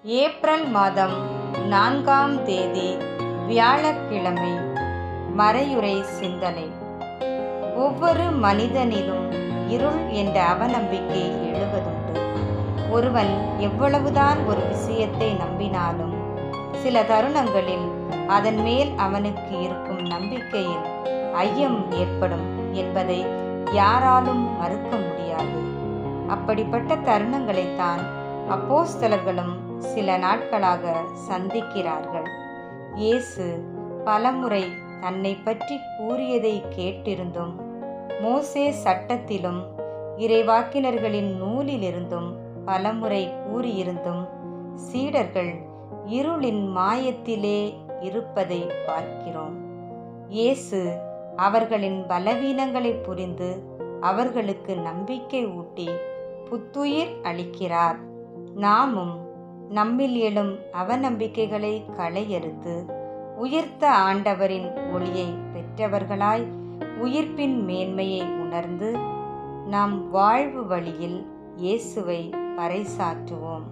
April மாதம் 4ஆம் தேதி வியாழக்கிழமை. மறையுரை சிந்தனை. ஒவ்வொரு மனிதனிலும் இருள் என்ற அவநம்பிக்கை எழுவதுண்டு. ஒருவன் எவ்வளவுதான் ஒரு விஷயத்தை நம்பினாலும் சில தருணங்களில் அதன் மேல் அவனுக்கு இருக்கும் நம்பிக்கையில் ஐயம் ஏற்படும் என்பதை யாராலும் மறுக்க முடியாது. அப்படிப்பட்ட தருணங்களைத்தான் அப்போஸ்தலர்களும் சில நாட்களாக சந்திக்கிறார்கள். இயேசு பலமுறை தன்னை பற்றி கூறியதை கேட்டிருந்தும், மோசே சட்டத்திலும் இறைவாக்கினர்களின் நூலிலிருந்தும் பலமுறை கூறியிருந்தும் சீடர்கள் இருளின் மாயத்திலே இருப்பதை பார்க்கிறோம். இயேசு அவர்களின் பலவீனங்களை புரிந்து அவர்களுக்கு நம்பிக்கை ஊட்டி புத்துயிர் அளிக்கிறார். நாமும் நம்மில் எழும் அவநம்பிக்கைகளை களையறுத்து உயிர்த்த ஆண்டவரின் ஒளியை பெற்றவர்களாய் உயிர்ப்பின் மேன்மையை உணர்ந்து நம் வாழ்வு வழியில் இயேசுவை பறைசாற்றுவோம்.